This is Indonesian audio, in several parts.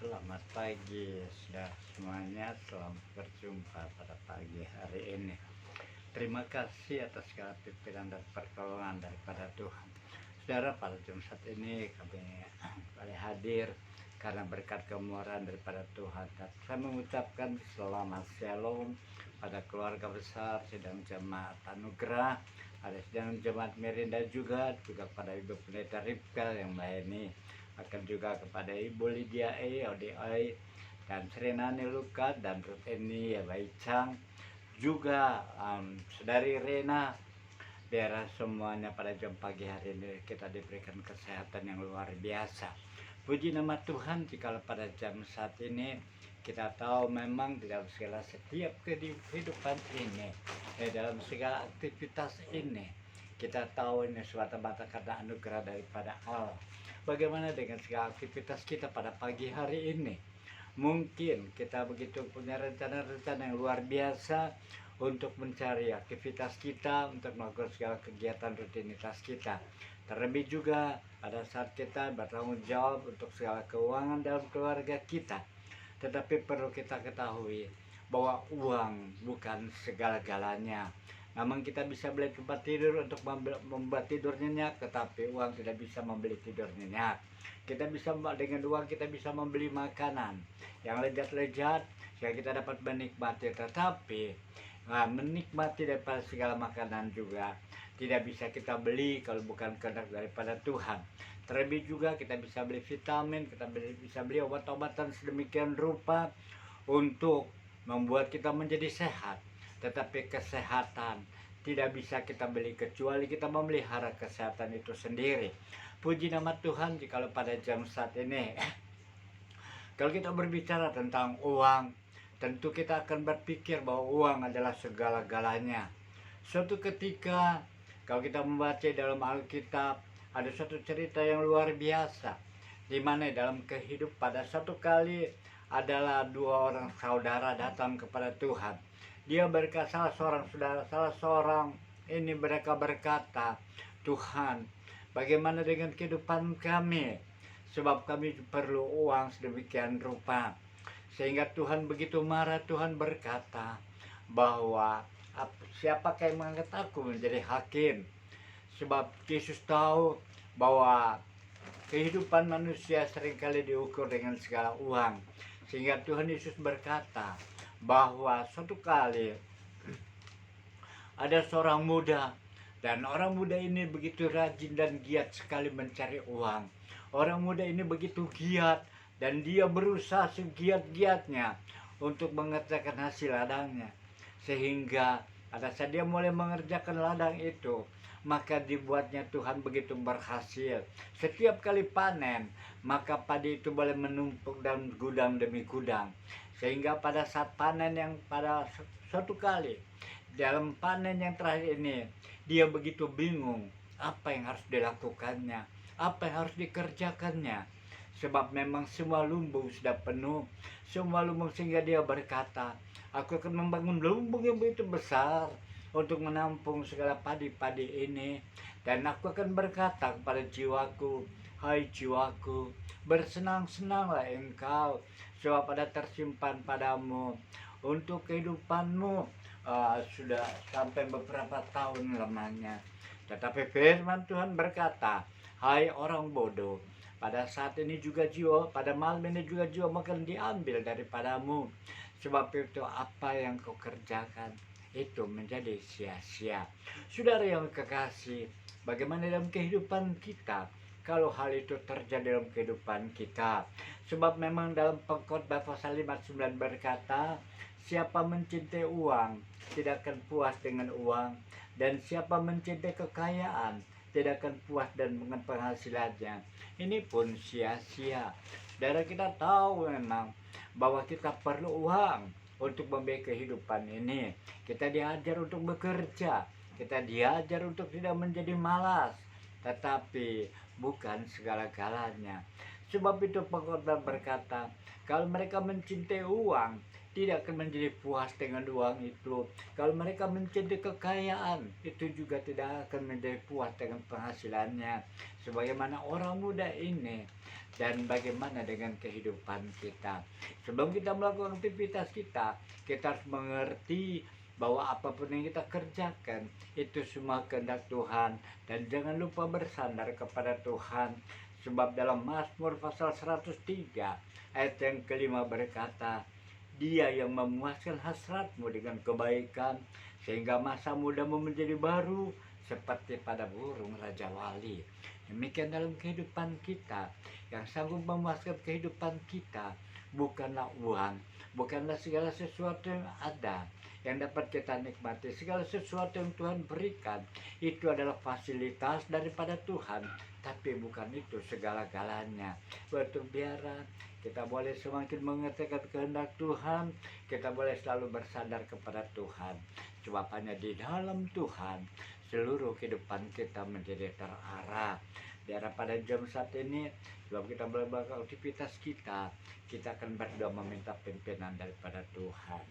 Selamat pagi, sudah semuanya. Selamat berjumpa pada pagi hari ini. Terima kasih atas segala pimpinan dan pertolongan daripada Tuhan. Saudara, pada jam saat ini kami kembali hadir karena berkat kemurahan daripada Tuhan. Dan saya mengucapkan selamat shalom pada keluarga besar sedang jemaat Anugerah, ada sedang jemaat Merinda juga pada Ibu Pendeta Ripka yang melayani, akan juga kepada Ibu Lydia ODI dan Srenani Luka dan Ruth Eni Baicang, juga Saudari Rena. Biarlah semuanya pada jam pagi hari ini kita diberikan kesehatan yang luar biasa. Puji nama Tuhan, jika pada jam saat ini kita tahu memang di dalam segala setiap kehidupan ini, dalam segala aktivitas ini, kita tahu ini semata-mata karena anugerah daripada Allah. Bagaimana dengan segala aktivitas kita pada pagi hari ini? Mungkin kita begitu punya rencana-rencana yang luar biasa untuk mencari aktivitas kita, untuk melakukan segala kegiatan rutinitas kita. Terlebih juga pada saat kita bertanggung jawab untuk segala keuangan dalam keluarga kita. Tetapi perlu kita ketahui bahwa uang bukan segala-galanya. Namun kita bisa beli tempat tidur untuk membuat tidur nyenyak, tetapi uang tidak bisa membeli tidur nyenyak. Kita bisa dengan uang kita bisa membeli makanan yang lezat-lezat sehingga kita dapat menikmati, tetapi menikmati daripada segala makanan juga tidak bisa kita beli kalau bukan kehendak daripada Tuhan. Terlebih juga kita bisa beli vitamin, kita bisa beli obat-obatan sedemikian rupa untuk membuat kita menjadi sehat. Tetapi kesehatan tidak bisa kita beli kecuali kita memelihara kesehatan itu sendiri. Puji nama Tuhan, jikalau pada jam saat ini kalau kita berbicara tentang uang, tentu kita akan berpikir bahwa uang adalah segala-galanya. Suatu ketika kalau kita membaca dalam Alkitab, ada suatu cerita yang luar biasa, di mana dalam kehidupan pada suatu kali adalah dua orang saudara datang kepada Tuhan. Dia berkata, salah seorang ini mereka berkata, Tuhan, bagaimana dengan kehidupan kami? Sebab kami perlu uang sedemikian rupa. Sehingga Tuhan begitu marah. Tuhan berkata bahwa siapakah yang mengangkat aku menjadi hakim? Sebab Yesus tahu bahwa kehidupan manusia seringkali diukur dengan segala uang. Sehingga Tuhan Yesus berkata bahwa suatu kali ada seorang muda, dan orang muda ini begitu rajin dan giat sekali mencari uang. Orang muda ini begitu giat dan dia berusaha segiat-giatnya untuk mengerjakan hasil ladangnya. Sehingga pada saat dia mulai mengerjakan ladang itu, maka dibuatnya Tuhan begitu berhasil. Setiap kali panen, maka padi itu boleh menumpuk dalam gudang demi gudang. Sehingga pada saat panen yang pada suatu kali, dalam panen yang terakhir ini, dia begitu bingung apa yang harus dilakukannya, apa yang harus dikerjakannya. Sebab memang semua lumbung sudah penuh, semua lumbung, sehingga dia berkata, aku akan membangun lumbung yang begitu besar untuk menampung segala padi-padi ini. Dan aku akan berkata kepada jiwaku, hai jiwaku, bersenang-senanglah engkau, sebab ada tersimpan padamu untuk kehidupanmu sudah sampai beberapa tahun lamanya. Tetapi firman Tuhan berkata, hai orang bodoh, pada saat ini juga jiwa, pada malam ini juga jiwa akan diambil daripadamu. Sebab itu apa yang kau kerjakan itu menjadi sia-sia. Saudara yang kekasih, bagaimana dalam kehidupan kita kalau hal itu terjadi dalam kehidupan kita? Sebab memang dalam Pengkhotbah pasal 59 berkata, siapa mencintai uang tidak akan puas dengan uang, dan siapa mencintai kekayaan tidak akan puas dengan penghasilannya. Ini pun sia-sia. Saudara, kita tahu memang bahwa kita perlu uang untuk membiayai kehidupan ini. Kita diajar untuk bekerja, kita diajar untuk tidak menjadi malas, tetapi bukan segala-galanya. Sebab itu pengkhotbah berkata, kalau mereka mencintai uang, tidak akan menjadi puas dengan uang itu. Kalau mereka mencintai kekayaan, itu juga tidak akan menjadi puas dengan penghasilannya. Sebagaimana orang muda ini, dan bagaimana dengan kehidupan kita. Sebelum kita melakukan aktivitas kita harus mengerti bahwa apapun yang kita kerjakan itu semua kehendak Tuhan, dan jangan lupa bersandar kepada Tuhan. Sebab dalam Mazmur pasal 103 ayat yang kelima berkata, Dia yang memuaskan hasratmu dengan kebaikan, sehingga masa mudamu menjadi baru seperti pada burung Raja Wali. Demikian dalam kehidupan kita, yang sanggup memuaskan kehidupan kita bukanlah uang, bukanlah segala sesuatu yang ada yang dapat kita nikmati. Segala sesuatu yang Tuhan berikan itu adalah fasilitas daripada Tuhan, tapi bukan itu segala-galanya. Waktu biara kita boleh semakin mengertikan kehendak Tuhan, kita boleh selalu bersandar kepada Tuhan. Sebab hanya di dalam Tuhan seluruh kehidupan kita menjadi terarah. Biar pada jam saat ini, sebab kita boleh melakukan aktivitas kita akan berdoa meminta pimpinan daripada Tuhan.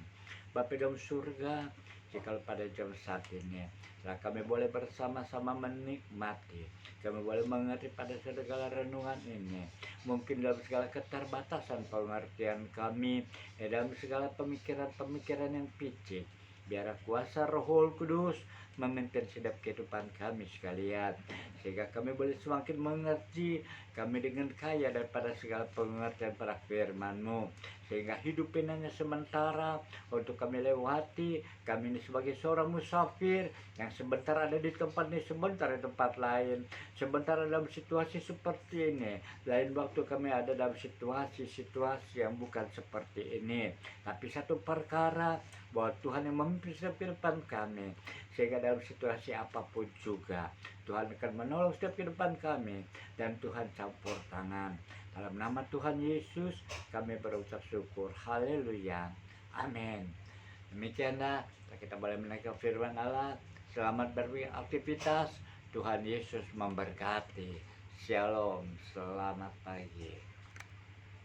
Bapa dalam surga, jika pada jam saat ini kami boleh bersama-sama menikmati, kami boleh mengerti pada segala renungan ini, mungkin dalam segala keterbatasan pengertian kami, dalam segala pemikiran-pemikiran yang picik, biar kuasa Roh Kudus memimpin setiap kehidupan kami sekalian, sehingga kami boleh semakin mengerti, kami dengan kaya daripada segala pengertian pada firman-Mu, sehingga hidup ini hanya sementara untuk kami lewati. Kami ini sebagai seorang musafir yang sebentar ada di tempat ini, sebentar di tempat lain, sebentar dalam situasi seperti ini, lain waktu kami ada dalam situasi yang bukan seperti ini. Tapi satu perkara, bahwa Tuhan yang memimpin setiap kehidupan kami, sehingga dalam situasi apapun juga Tuhan akan menolong setiap kehidupan kami, dan Tuhan campur tangan. Dalam nama Tuhan Yesus kami berucap syukur. Haleluya. Amin. Demikianlah kita boleh menaikkan firman Allah. Selamat beraktivitas. Tuhan Yesus memberkati. Shalom. Selamat pagi.